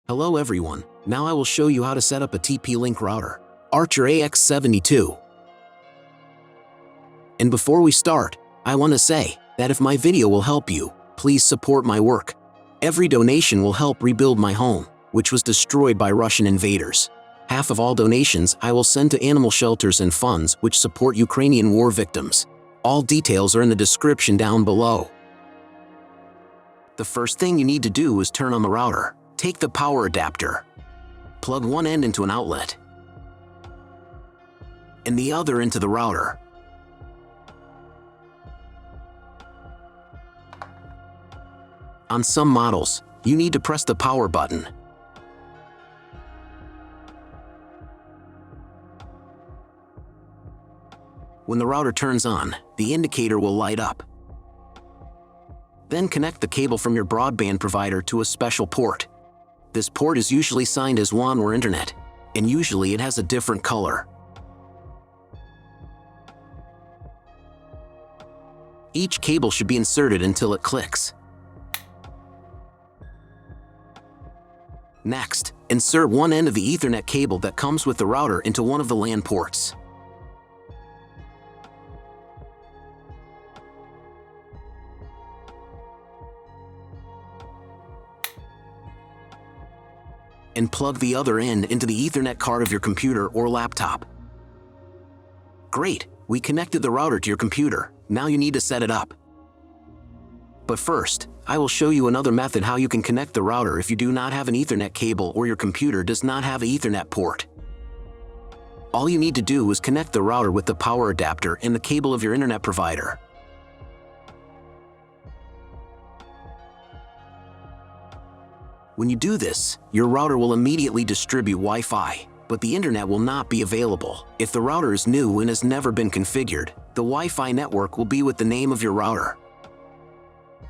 Hello everyone, now I will show you how to set up a TP-Link router, Archer AX72. And before we start, I want to say that if my video will help you, please support my work. Every donation will help rebuild my home, which was destroyed by Russian invaders. Half of all donations I will send to animal shelters and funds which support Ukrainian war victims. All details are in the description down below. The first thing you need to do is turn on the router. Take the power adapter. Plug one end into an outlet and the other into the router. On some models, you need to press the power button. When the router turns on, the indicator will light up. Then connect the cable from your broadband provider to a special port. This port is usually signed as WAN or Internet, and usually it has a different color. Each cable should be inserted until it clicks. Next, insert one end of the Ethernet cable that comes with the router into one of the LAN ports. And plug the other end into the Ethernet card of your computer or laptop. Great, we connected the router to your computer. Now you need to set it up. But first, I will show you another method how you can connect the router if you do not have an Ethernet cable or your computer does not have an Ethernet port. All you need to do is connect the router with the power adapter and the cable of your internet provider. When you do this, your router will immediately distribute Wi-Fi, but the internet will not be available. If the router is new and has never been configured, the Wi-Fi network will be with the name of your router.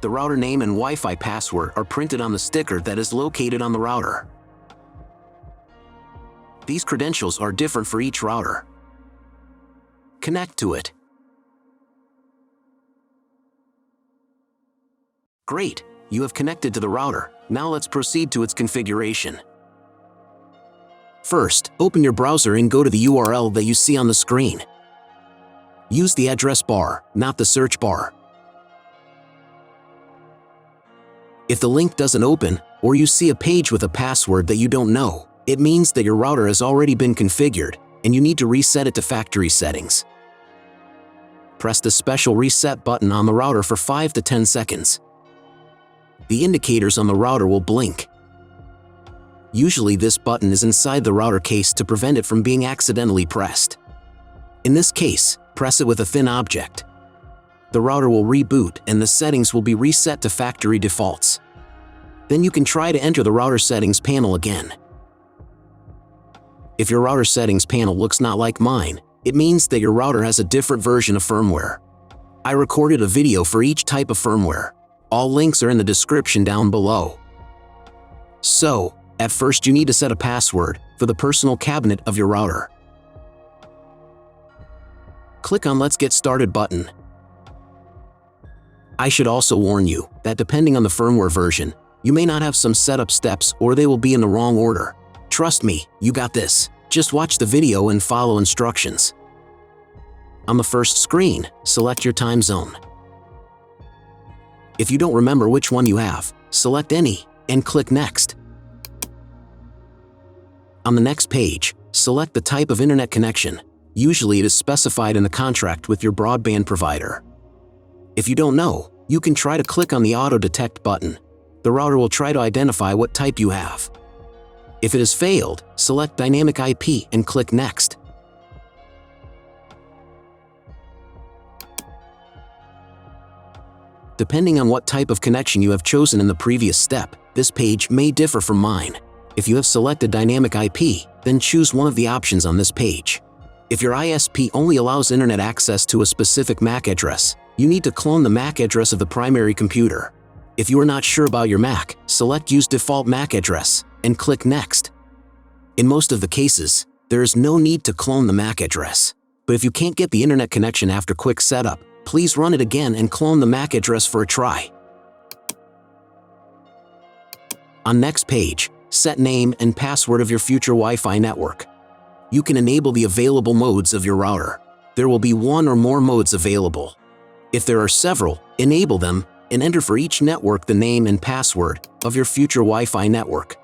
The router name and Wi-Fi password are printed on the sticker that is located on the router. These credentials are different for each router. Connect to it. Great, you have connected to the router. Now let's proceed to its configuration. First, open your browser and go to the URL that you see on the screen. Use the address bar, not the search bar. If the link doesn't open, or you see a page with a password that you don't know, it means that your router has already been configured, and you need to reset it to factory settings. Press the special reset button on the router for 5 to 10 seconds. The indicators on the router will blink. Usually this button is inside the router case to prevent it from being accidentally pressed. In this case, press it with a thin object. The router will reboot and the settings will be reset to factory defaults. Then you can try to enter the router settings panel again. If your router settings panel looks not like mine, it means that your router has a different version of firmware. I recorded a video for each type of firmware. All links are in the description down below. So, at first you need to set a password for the personal cabinet of your router. Click on Let's Get Started button. I should also warn you that depending on the firmware version, you may not have some setup steps or they will be in the wrong order. Trust me, you got this. Just watch the video and follow instructions. On the first screen, select your time zone. If you don't remember which one you have, select any and click Next. On the next page, select the type of internet connection. Usually it is specified in the contract with your broadband provider. If you don't know, you can try to click on the Auto Detect button. The router will try to identify what type you have. If it has failed, select Dynamic IP and click Next. Depending on what type of connection you have chosen in the previous step, this page may differ from mine. If you have selected Dynamic IP, then choose one of the options on this page. If your ISP only allows internet access to a specific MAC address, you need to clone the MAC address of the primary computer. If you are not sure about your MAC, select Use Default MAC Address and click Next. In most of the cases, there is no need to clone the MAC address. But if you can't get the internet connection after quick setup, please run it again and clone the MAC address for a try. On next page, Set name and password of your future Wi-Fi network. You can enable the available modes of your router. There will be one or more modes available. If there are several, enable them and enter for each network the name and password of your future Wi-Fi network.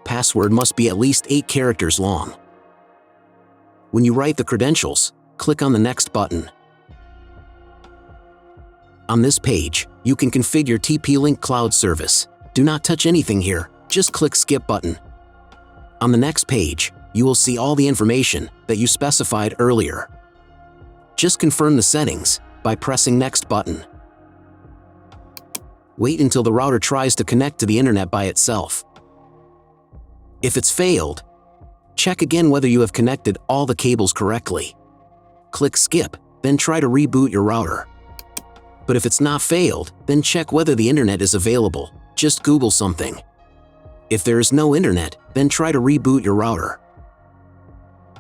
Password must be at least 8 characters long. When you write the credentials, click on the Next button. On this page, you can configure TP-Link Cloud Service. Do not touch anything here, just click Skip button. On the next page, you will see all the information that you specified earlier. Just confirm the settings by pressing Next button. Wait until the router tries to connect to the internet by itself. If it's failed, check again whether you have connected all the cables correctly. Click Skip, then try to reboot your router. But if it's not failed, then check whether the internet is available. Just Google something. If there is no internet, then try to reboot your router.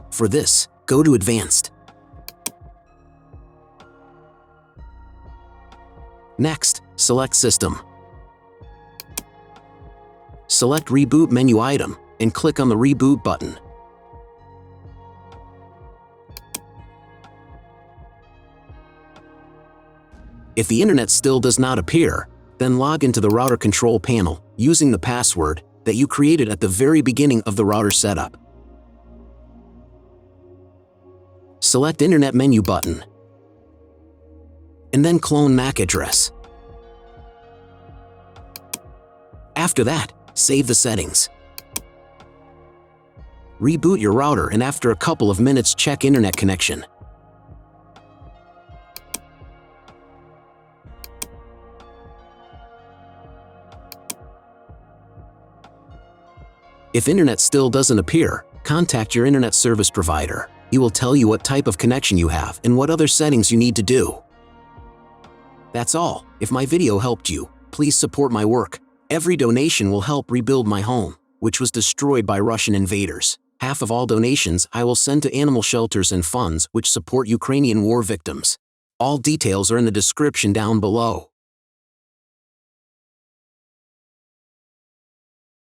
For this, go to Advanced. Next, select System. Select Reboot menu item and click on the Reboot button. If the internet still does not appear, then log into the router control panel using the password that you created at the very beginning of the router setup. Select Internet menu button, and then clone MAC address. After that, save the settings. Reboot your router and after a couple of minutes check internet connection. If internet still doesn't appear, contact your internet service provider. He will tell you what type of connection you have and what other settings you need to do. That's all. If my video helped you, please support my work. Every donation will help rebuild my home, which was destroyed by Russian invaders. Half of all donations I will send to animal shelters and funds which support Ukrainian war victims. All details are in the description down below.